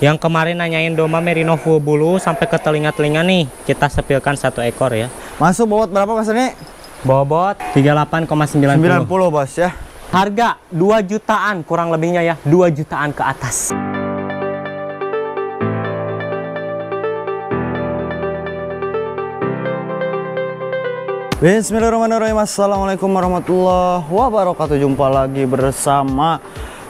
Yang kemarin nanyain domba merino full bulu sampai ke telinga-telinga nih, kita sepilkan 1 ekor ya. Masuk bobot berapa Mas ini? Bobot 38,90 bos ya. Harga 2 jutaan kurang lebihnya ya, 2 jutaan ke atas. Bismillahirrahmanirrahim. Assalamualaikum warahmatullahi wabarakatuh. Jumpa lagi bersama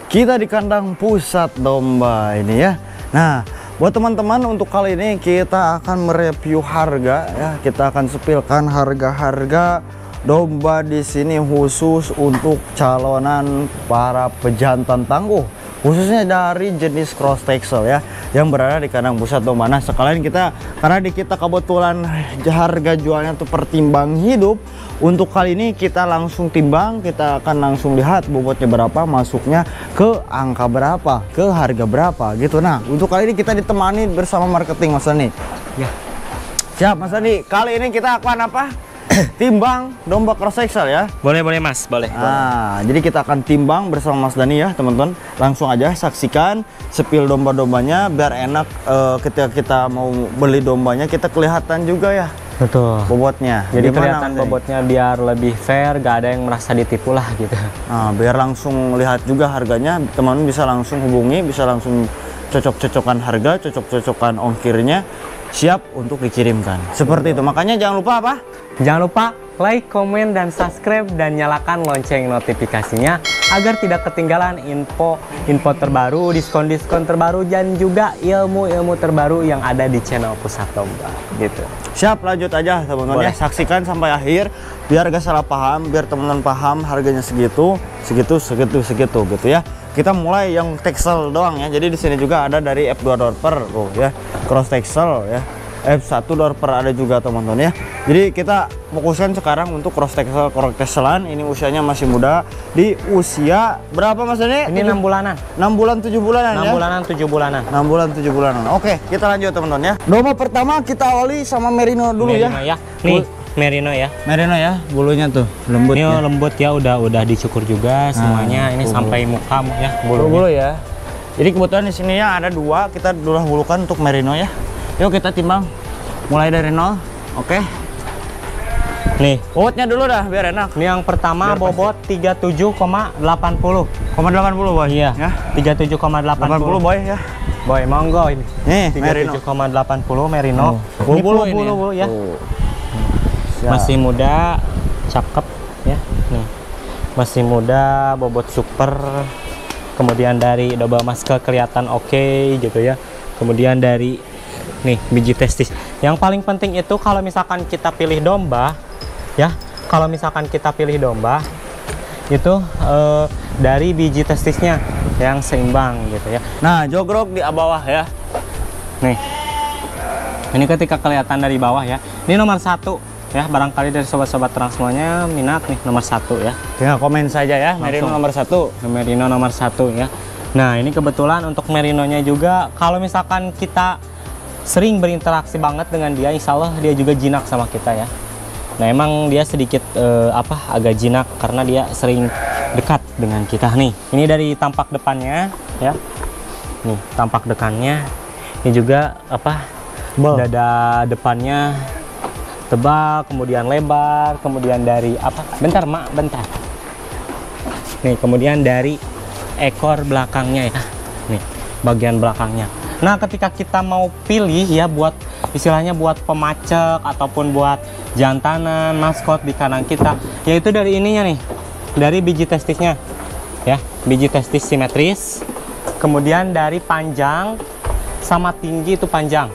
kita di kandang pusat domba ini ya. Nah, buat teman-teman, untuk kali ini kita akan mereview harga ya. Kita akan sepilkan harga-harga domba di sini khusus untuk calonan para pejantan tangguh, khususnya dari jenis cross texel ya, yang berada di kandang pusat domba. Nah, sekalian kita, karena di kita kebetulan harga jualnya tuh pertimbang hidup, untuk kali ini kita langsung timbang, kita akan langsung lihat bobotnya berapa, masuknya ke angka berapa, ke harga berapa gitu. Nah, untuk kali ini kita ditemani bersama marketing Mas Dani ya. Siap Mas Dani, kali ini kita akan apa? Timbang domba cross texel ya. Boleh Mas, boleh. Nah, jadi kita akan timbang bersama Mas Dani ya teman-teman. Langsung aja saksikan sepil domba-dombanya biar enak ketika kita mau beli dombanya kita kelihatan juga ya. Betul. Bobotnya. Jadi gimana, kelihatan bobotnya biar lebih fair, gak ada yang merasa ditipu lah gitu. Nah, biar langsung lihat juga harganya, teman-teman bisa langsung hubungi, bisa langsung cocok-cocokan harga, cocok-cocokan ongkirnya, siap untuk dikirimkan. Seperti itu. Makanya jangan lupa apa? Jangan lupa like, komen, dan subscribe, dan nyalakan lonceng notifikasinya agar tidak ketinggalan info terbaru, diskon terbaru, dan juga ilmu terbaru yang ada di channel Pusat Domba gitu. Siap, lanjut aja teman-teman ya. Saksikan sampai akhir biar gak salah paham, biar teman-teman paham harganya segitu gitu ya. Kita mulai yang texel doang ya. Jadi di sini juga ada dari F2 Dorper tuh ya, cross texel ya. F1 Dorper ada juga teman-teman ya. Jadi kita fokuskan sekarang untuk cross texelan. Ini usianya masih muda, di usia berapa Mas ini? Ini 6 bulanan. 6 bulan 7 bulanan 6 ya. 6 bulanan 7 bulanan. 6 bulan 7 bulanan. Oke, kita lanjut teman-teman ya. Domba pertama kita awali sama merino dulu merino ya. Nih, merino ya. Merino ya, bulunya tuh lembut. Ini ya. lembut ya, udah dicukur juga semuanya. Ini sampai muka ya bulu ya. Jadi kebetulan di sini ya ada 2, kita dahulukan untuk merino ya. Yuk kita timbang mulai dari 0. Oke. Nih, bobotnya dulu dah biar enak. Ini yang pertama biar bobot 37,80. 80 boy. Iya. Ya. 37,80 boy ya. Boy, monggo ini. Nih, 37,80 merino. Bulu ya. Masih muda, cakep ya. Nih. Masih muda, bobot super. Kemudian dari domba masker kelihatan oke gitu ya. Kemudian dari nih biji testis. Yang paling penting itu kalau misalkan kita pilih domba ya, kalau misalkan kita pilih domba itu dari biji testisnya yang seimbang gitu ya. Nah, jogrok di bawah ya. Nih. Ini ketika kelihatan dari bawah ya. Ini nomor 1 ya, barangkali dari sobat-sobat terang semuanya minat nih nomor 1 ya. Tinggal komen saja ya. Merino nomor 1. Merino nomor 1 ya. Nah, ini kebetulan untuk merinonya juga kalau misalkan kita sering berinteraksi banget dengan dia, insya Allah dia juga jinak sama kita ya. Nah, emang dia sedikit agak jinak karena dia sering dekat dengan kita nih. Ini dari tampak depannya ya. Nih, tampak depannya. Ini juga dada depannya tebal, kemudian lebar, kemudian dari bentar mak, bentar. Nih, kemudian dari ekor belakangnya ya. Nih, bagian belakangnya. Nah, ketika kita mau pilih ya buat istilahnya buat pemacek ataupun buat jantanan maskot di kandang kita, yaitu dari ininya nih, dari biji testisnya ya, biji testis simetris, kemudian dari panjang sama tinggi itu panjang.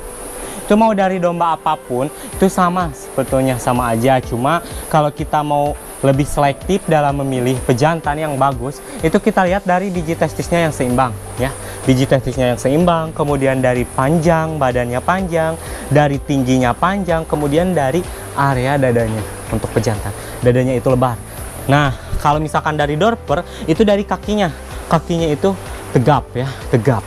Itu mau dari domba apapun itu sama sebetulnya, sama aja. Cuma kalau kita mau lebih selektif dalam memilih pejantan yang bagus, itu kita lihat dari biji testisnya yang seimbang ya. Biji testisnya yang seimbang, kemudian dari panjang, badannya panjang, dari tingginya panjang, kemudian dari area dadanya untuk pejantan. Dadanya itu lebar. Nah, kalau misalkan dari Dorper itu dari kakinya. Kakinya itu tegap ya, tegap,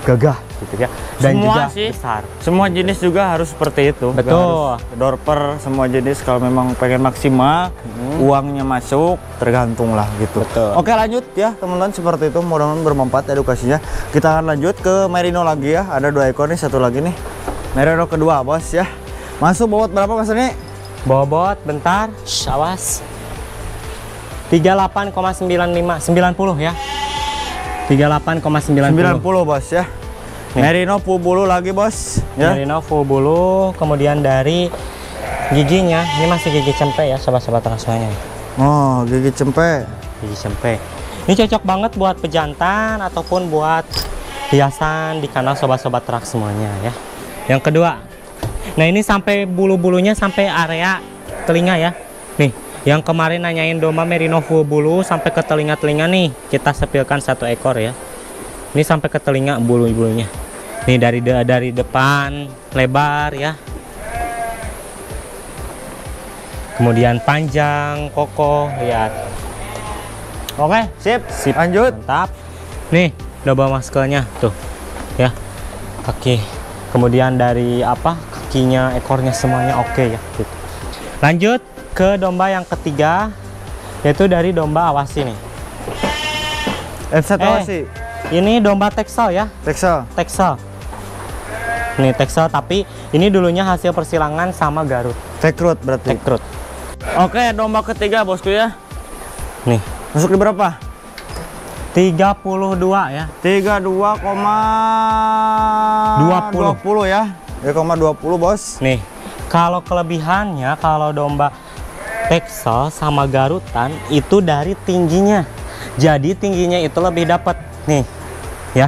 gagah. gitu ya. Dan Semua juga sih. besar. Semua jenis juga harus seperti itu. Nggak Betul. harus dorper semua jenis, kalau memang pengen maksimal, uangnya masuk, tergantung lah gitu. Betul. Oke, lanjut ya teman-teman, seperti itu, mudah-mudahan bermanfaat edukasinya. Kita akan lanjut ke merino lagi ya. Ada 2 ekor nih, satu lagi nih. Merino kedua bos ya. Masuk bobot berapa Mas Dani? Bobot bentar, shh, awas. 38,95 90 ya. 38,90. 90 bos ya. Nih. Merino full bulu lagi bos ya. Merino full bulu, kemudian dari giginya, ini masih gigi cempe ya sobat-sobat transmanya. Oh, gigi cempe. Gigi cempe. Ini cocok banget buat pejantan ataupun buat hiasan di kandang sobat-sobat terak semuanya ya. Yang kedua, nah ini sampai bulu-bulunya sampai area telinga ya. Nih, yang kemarin nanyain domba merino full bulu sampai ke telinga-telinga nih, kita sepilkan 1 ekor ya. Ini sampai ke telinga bulu-bulunya. Nih dari depan lebar ya. Kemudian panjang, kokoh, lihat. Oke, sip. Sip, Lanjut. mantap. Nih, double maskelnya tuh ya. Kaki. Kemudian dari kakinya, ekornya semuanya oke ya gitu. Lanjut ke domba yang ketiga, yaitu dari domba awasi nih. F1 sih. Ini domba Texel ya. Texel. Texel. Nih Texel, tapi ini dulunya hasil persilangan sama Garut. Rekrut berarti. Rekrut. Oke, domba ketiga bosku ya. Nih, Masuk di berapa? 32 ya. 32,20 ya. 3,20 bos. Nih, kalau kelebihannya kalau domba Texel sama Garutan itu dari tingginya. Jadi tingginya itu lebih dapat nih. Ya.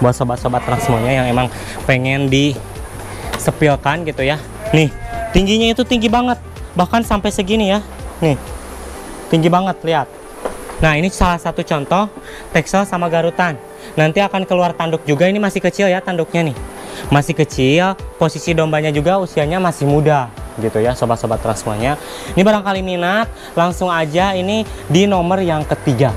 Buat sobat-sobat trans semuanya yang emang pengen disepilkan gitu ya. Nih, tingginya itu tinggi banget. Bahkan sampai segini ya. Nih. Tinggi banget, lihat. Nah, ini salah satu contoh Texel sama Garutan. Nanti akan keluar tanduk juga, ini masih kecil ya tanduknya nih. Masih kecil, posisi dombanya juga usianya masih muda gitu ya sobat-sobat trans semuanya. Ini barangkali minat, langsung aja ini di nomor yang ketiga.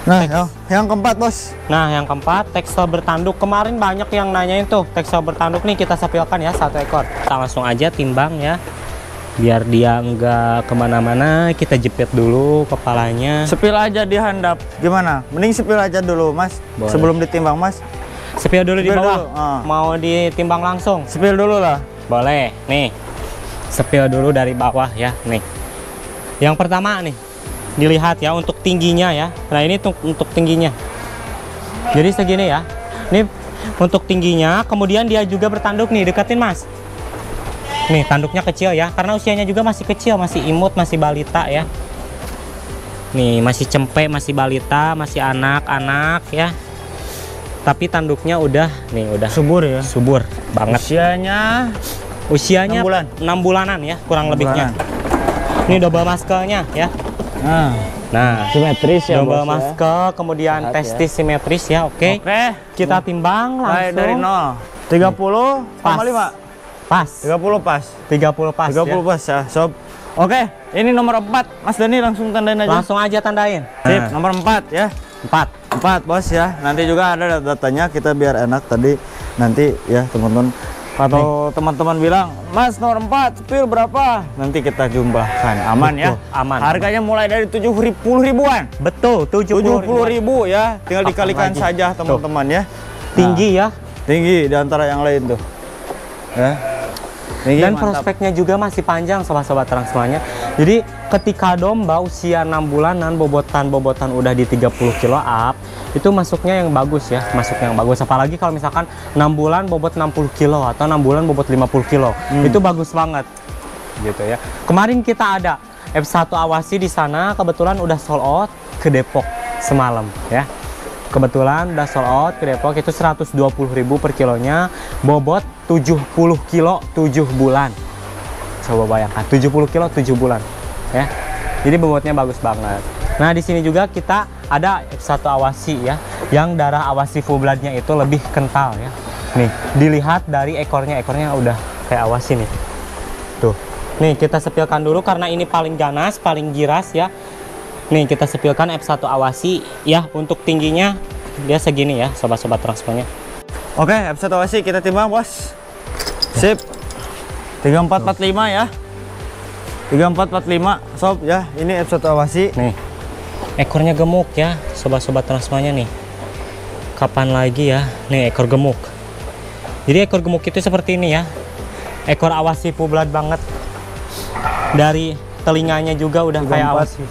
Nah, yang keempat bos. Nah, yang keempat Texel bertanduk. Kemarin banyak yang nanyain tuh Texel bertanduk nih, kita sepilkan ya 1 ekor. Kita langsung aja timbang ya. Biar dia enggak kemana-mana, kita jepit dulu kepalanya. Sepil aja di handap. Gimana? Mending sepil aja dulu mas. Boleh. Sebelum ditimbang mas. Sepil dulu di Sepil bawah. dulu, Mau ditimbang langsung? Sepil dulu lah. Boleh. Nih, sepil dulu dari bawah ya. Nih, yang pertama nih, dilihat ya untuk tingginya ya. Nah ini untuk tingginya. Jadi segini ya. Ini untuk tingginya. Kemudian dia juga bertanduk nih. Deketin mas. Nih tanduknya kecil ya, karena usianya juga masih kecil, masih imut, masih balita ya. Nih masih cempe, masih balita, masih anak-anak ya. Tapi tanduknya udah Subur ya. subur banget. Usianya 6 bulan. 6 bulanan ya, kurang 6 lebihnya. bulanan. Ini double maskelnya ya. Nah, simetris ya double bos ya. maskel, kemudian Lihat testis simetris ya, oke. Kita Kita timbang mulai langsung. dari 0. 30,5. Pas. 30 pas. 30 pas 30 ya. pas ya sob. Oke, ini nomor 4. Mas Dani langsung tandain aja. Langsung aja tandain. Sip, Nah, nomor 4 ya. 4. 4 bos ya. Nanti juga ada datanya, kita biar enak tadi nanti ya teman-teman. Atau teman-teman bilang, Mas nomor 4 sepil berapa? Nanti kita jumlahkan. Aman ya. Betul, aman. Harganya mulai dari 70 ribuan. Betul, 70 70.000 ya. Tinggal Kapan dikalikan lagi? saja teman-teman ya. Tinggi ya. Tinggi di antara yang lain tuh. Ya. Tinggi, Dan mantap. prospeknya juga masih panjang sobat-sobat terang semuanya. Jadi ketika domba usia 6 bulanan bobotan udah di 30 kilo up, itu masuknya yang bagus ya, masuknya yang bagus. Apalagi kalau misalkan 6 bulan bobot 60 kilo atau 6 bulan bobot 50 kilo. Itu bagus banget. Gitu ya. Kemarin kita ada F1 Awasi di sana, kebetulan udah sold out ke Depok semalam ya. Kebetulan udah sold out ke Depok, itu 120.000 per kilonya, bobot 70 kilo 7 bulan. Coba bayangkan 70 kilo 7 bulan ya. Jadi bobotnya bagus banget. Nah, di sini juga kita ada F1 Awasi ya, yang darah Awasi full bloodnya itu lebih kental ya. Nih, dilihat dari ekornya udah kayak Awasi nih. Tuh. Nih, kita sepilkan dulu karena ini paling ganas, paling giras ya. Nih, kita sepilkan F1 Awasi ya. Untuk tingginya dia segini ya, sobat-sobat transfernya. Oke, episode awasi kita timbang, Bos. Sip. 3445 ya. 3445 sob ya. Ini episode awasi. Nih. Ekornya gemuk ya, sobat-sobat Transmania nih. Kapan lagi ya? Nih ekor gemuk. Jadi ekor gemuk itu seperti ini ya. Ekor awasi full-blood banget. Dari telinganya juga udah kayak awasi.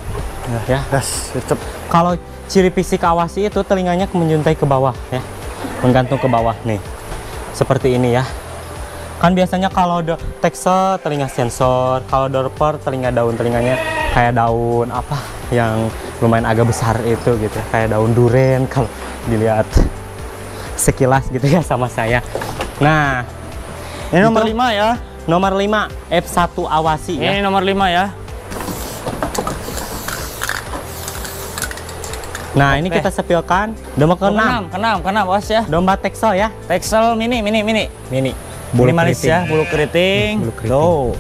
Ya. Gas, cecep. Kalau ciri fisik awasi itu telinganya menjuntai ke bawah ya. Menggantung ke bawah nih. Seperti ini ya. Kan biasanya kalau Texel telinga sensor, kalau Dorper telinga daun, telinganya kayak daun apa yang lumayan agak besar itu gitu, kayak daun duren kalau dilihat sekilas gitu ya sama saya. Nah, ini nomor 5 ya. Nomor 5 F1 awasi ya. Ini nomor 5 ya. Nah, ini kita sepilkan domba ke-6. Keenam, Bos ya. Domba Texel ya. Texel mini. Bulu manis keriting. ya, bulu keriting. Bulu keriting. Tuh.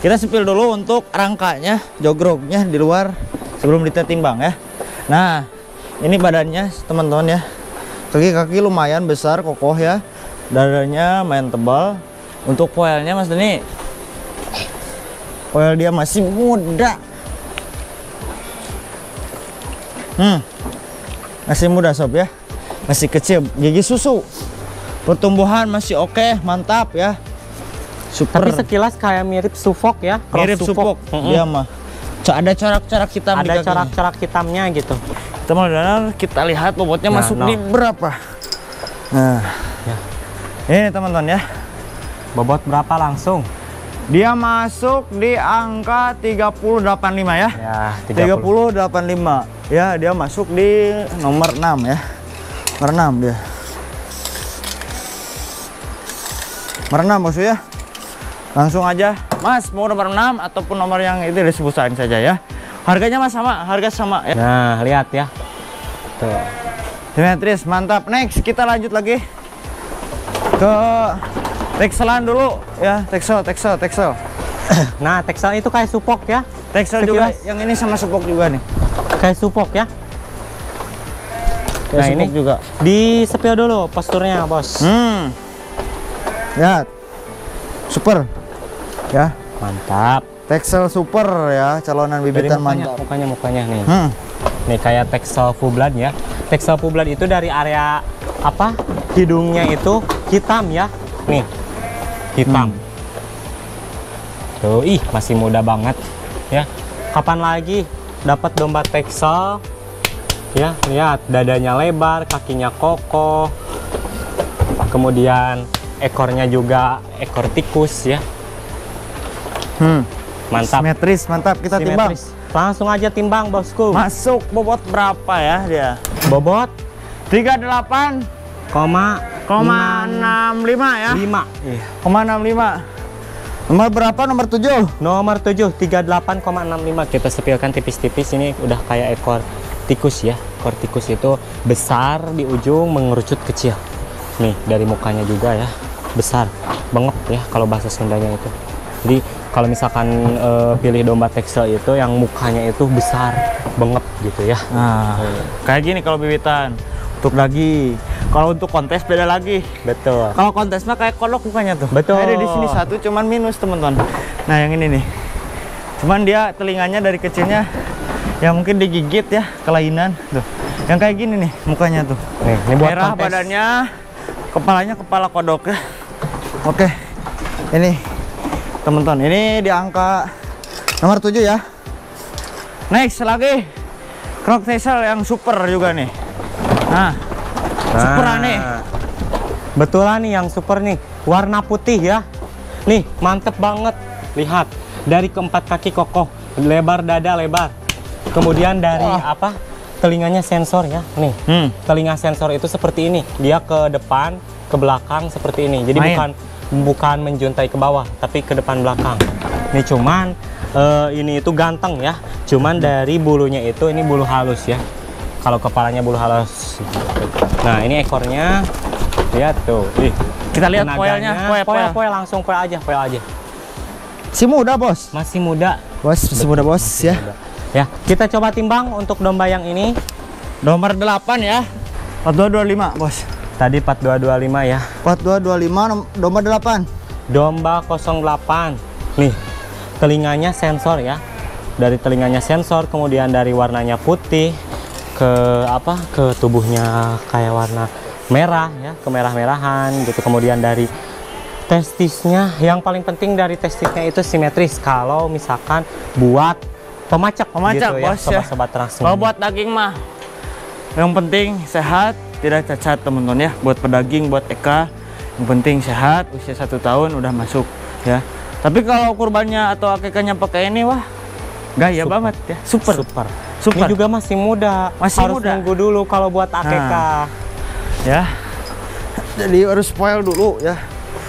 Kita sepil dulu untuk rangkanya, jogroknya di luar sebelum kita timbang ya. Nah, ini badannya teman-teman ya. Kaki-kaki lumayan besar, kokoh ya. Dadanya main tebal. Untuk poelnya Mas Deni, poel dia masih muda. Masih muda sob ya. Masih kecil, gigi susu. Pertumbuhan masih oke, mantap ya. Super. Tapi sekilas kayak mirip Suffolk ya. Mirip Suffolk. Dia mah. Ada corak-corak hitam. Ada corak-corak hitamnya gitu. Teman-teman, kita lihat bobotnya masuk di berapa. Nah, ya. Ini teman-teman ya. Bobot berapa langsung? Dia masuk di angka 3085 ya. Ya, 3085. Ya, dia masuk di nomor 6 ya. Nomor 6 dia. Nomor 6 bos ya. Langsung aja, Mas, mau nomor 6 ataupun nomor yang itu disebutkan saja ya. Harganya Mas sama, harga sama ya. Nah, lihat ya. Tuh. Simetris, mantap. Next, kita lanjut lagi ke Texelan dulu ya. Texel. Nah, Texel itu kayak Suffolk ya. Texel juga, yang ini sama Suffolk juga nih. Kayak Suffolk ya. Kayak Nah, ini Suffolk juga. Di sepil dulu posturnya, Bos. Ya. Super. Ya. Mantap. Texel super ya, calonan bibitan mantap. Mukanya nih. Nih kayak Texel full blood ya. Texel full blood itu dari area apa? Hidungnya itu hitam ya. Nih. Hitam. Tuh, ih masih muda banget ya. Kapan lagi dapat domba Texel? Ya, lihat dadanya lebar, kakinya kokoh. Kemudian ekornya juga ekor tikus ya. Mantap. Simetris, mantap. Kita timbang. Langsung aja timbang, bosku. Masuk bobot berapa ya dia? Bobot 38,65 ya. 5. 0,65. Nomor berapa? Nomor 7. Nomor 7 38,65. Kita sepilkan tipis-tipis. Ini udah kayak ekor tikus ya. Ekor tikus itu besar di ujung, mengerucut kecil. Nih dari mukanya juga ya. Besar, bengep ya kalau bahasa Sundanya itu. Jadi kalau misalkan pilih domba Texel itu yang mukanya itu besar, bengep gitu ya. Nah, kayak gini kalau bibitan. Untuk lagi. Kalau untuk kontes beda lagi. Betul. Kalau kontes mah kayak kodok mukanya tuh. Betul. Ada di sini satu cuman minus teman-teman. Nah, yang ini nih. Cuman dia telinganya dari kecilnya ya mungkin digigit ya, kelainan tuh. Yang kayak gini nih mukanya tuh. Nih, ini buat merah kontes. badannya, kepalanya kepala kodok ya. Oke. Ini teman-teman, ini di angka nomor 7 ya. Next lagi Croc Texel yang super juga nih. Nah, super aneh. Betulan nih yang super nih, warna putih ya. Nih, mantep banget. Lihat, dari keempat kaki kokoh, lebar dada lebar. Kemudian dari apa? Telinganya sensor ya. Nih, telinga sensor itu seperti ini. Dia ke depan, ke belakang seperti ini. Jadi bukan menjuntai ke bawah, tapi ke depan belakang. Ini cuman ini itu ganteng ya. Cuman dari bulunya itu ini bulu halus ya. Kalau kepalanya bulu halus. Nah, ini ekornya. Lihat tuh. Kita lihat poelnya. Poel langsung poel aja. Si muda, Bos. Masih muda. Bos, masih muda, Bos ya. Muda. Ya, kita coba timbang untuk domba yang ini. Nomor 8 ya. 4225, Bos. Tadi 4225 ya. 4225 domba 8. Domba 08. Nih, telinganya sensor ya. Dari telinganya sensor, kemudian dari warnanya putih ke apa? Ke tubuhnya kayak warna merah ya, kemerah-merahan gitu. Kemudian dari testisnya, yang paling penting dari testisnya itu simetris. Kalau misalkan buat pemacak gitu ya, bos, sobat-sobat transmisi. Kalau buat daging mah yang penting sehat, tidak cacat teman-teman ya. Buat pedaging, buat eka, yang penting sehat, usia 1 tahun udah masuk ya. Tapi kalau kurbannya atau akikahnya pakai ini, wah gaya banget ya. Super. Ini juga masih muda. Masih harus muda. nunggu dulu kalau buat akikah. Ya. Jadi harus spoil dulu ya.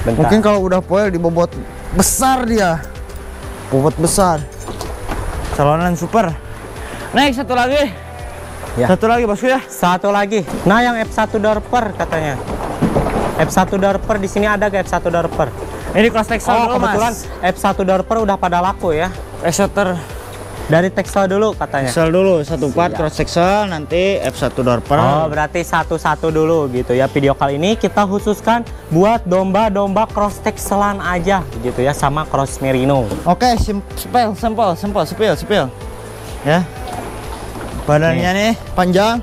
Bentar. Mungkin kalau udah poil di bobot besar dia. Bobot besar. Calonan super. Naik satu lagi. Ya. Satu lagi bosku ya. Satu lagi. Nah, yang F1 Dorper katanya. F1 Dorper di sini ada gak F1 Dorper? Ini cross texel dulu, kebetulan Mas. F1 Dorper udah pada laku ya. Exeter Dari Texel dulu katanya. texel dulu, satu part Siap. cross texel, nanti F1 Dorper. Oh, berarti satu-satu dulu gitu ya. Video kali ini kita khususkan buat domba-domba cross texelan aja gitu ya, sama cross merino. Oke, sepil. Ya. Badannya nih panjang.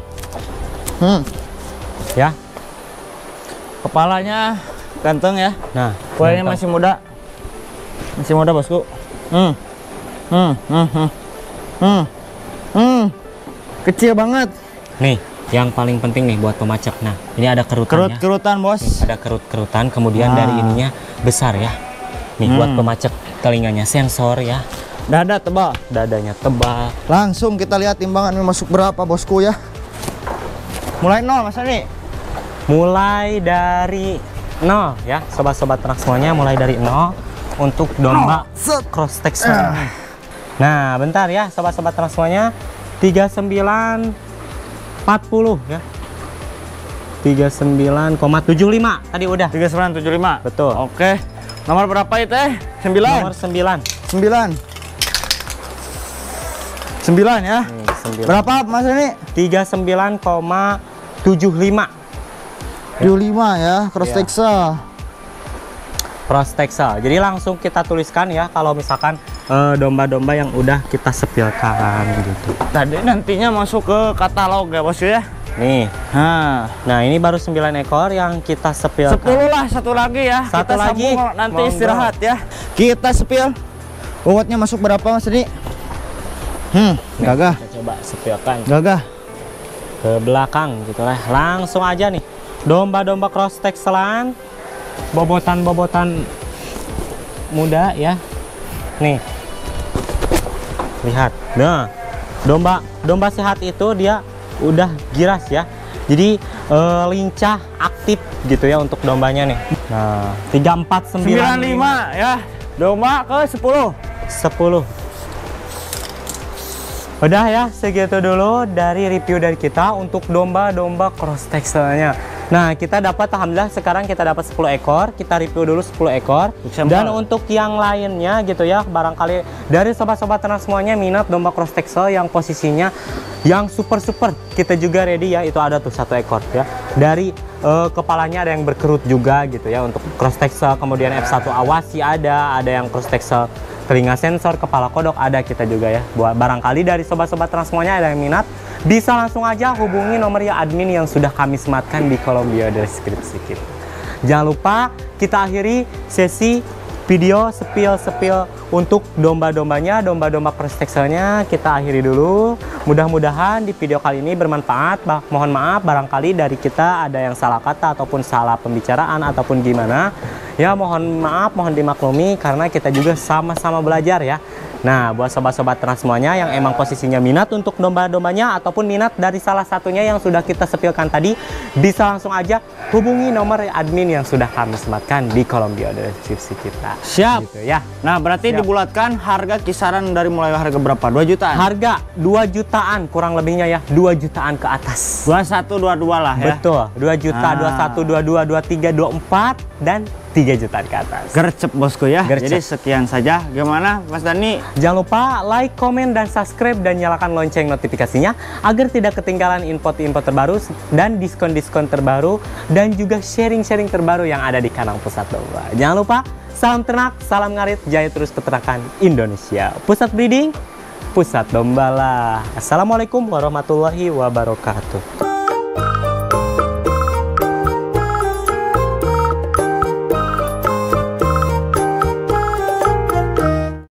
Ya. Kepalanya ganteng ya. Nah, Poilnya mantap. masih muda bosku. Kecil banget. Nih, yang paling penting nih buat pemacak. Nah, ini ada kerutan ya. Kerut-kerutan bos. Nih, ada kerut-kerutan, kemudian Nah. dari ininya besar ya. Nih, buat pemacak, telinganya sensor ya. Dada tebal. Dadanya tebal. Langsung kita lihat timbangannya masuk berapa bosku ya. Mulai 0 Mas Ani. Mulai dari 0 ya, sobat-sobat ternak semuanya, mulai dari 0 untuk domba cross texel. Nah, bentar ya sobat-sobat ternak semuanya. 3940 ya. 39,75 tadi udah. 3975. Betul. Oke. Nomor berapa itu? 9. Nomor 9. 9. 9 ya. 9. Berapa Mas Ani? 39,75 75 ya, cross Ya. texel. cross texel. Jadi langsung kita tuliskan ya kalau misalkan domba-domba yang udah kita sepilkan gitu. Tadi nantinya masuk ke katalog ya bosku ya. Nih. Nah, Ini baru 9 ekor yang kita sepilkan. 10 lah, satu lagi ya. Satu kita lagi. sambung nanti Monggo. istirahat ya. Kita sepil. Bobotnya masuk berapa Mas Ani? Gagah. Kita coba sepilkan Gagah. ke belakang gitu lah. Langsung aja nih. Domba-domba cross texelan, bobotan-bobotan muda ya. Nih. Lihat. Nah, domba sehat itu dia udah giras ya. Jadi lincah, aktif gitu ya untuk dombanya nih. Nah, 3495 95 ya. Domba ke 10. 10. Udah ya, segitu dulu dari review dari kita untuk domba-domba cross texelnya. Nah, kita dapat, alhamdulillah sekarang kita dapat 10 ekor. Kita review dulu 10 ekor. Dan untuk yang lainnya gitu ya, barangkali dari sobat-sobat ternak semuanya minat domba cross texel yang posisinya yang super-super, kita juga ready ya. Itu ada tuh 1 ekor ya. Dari kepalanya ada yang berkerut juga gitu ya untuk cross texel. Kemudian F1 awasi ada yang cross texel telinga sensor, kepala kodok ada kita juga ya. Buat barangkali dari sobat-sobat ternak semuanya ada yang minat, bisa langsung aja hubungi nomor ya admin yang sudah kami sematkan di kolom bio deskripsi kita. Jangan lupa kita akhiri sesi video sepil-sepil untuk domba-dombanya, domba-domba cross texelnya kita akhiri dulu. Mudah-mudahan di video kali ini bermanfaat. Mohon maaf barangkali dari kita ada yang salah kata ataupun salah pembicaraan ataupun gimana. Ya mohon maaf, mohon dimaklumi karena kita juga sama-sama belajar ya. Nah, buat sobat-sobat ternak semuanya yang emang posisinya minat untuk domba-dombanya ataupun minat dari salah satunya yang sudah kita sepilkan tadi, bisa langsung aja hubungi nomor admin yang sudah kami sematkan di kolom bio deskripsi kita. Siap. Gitu ya. Nah, berarti Siap. dibulatkan harga kisaran dari mulai harga berapa? 2 jutaan? Harga 2 jutaan kurang lebihnya ya, 2 jutaan ke atas. 21, 22 lah ya. Betul, 2 juta, Ah. 21, 22, 23, 24 dan 3 jutaan ke atas. Gercep bosku ya. Gercep. Jadi sekian saja. Gimana Mas Dani? Jangan lupa like, komen, dan subscribe dan nyalakan lonceng notifikasinya agar tidak ketinggalan info-info terbaru dan diskon-diskon terbaru dan juga sharing-sharing terbaru yang ada di kandang Pusat Domba. Jangan lupa, salam ternak, salam ngarit, jaya terus peternakan Indonesia. Pusat breeding, Pusat Domba lah. Assalamualaikum warahmatullahi wabarakatuh.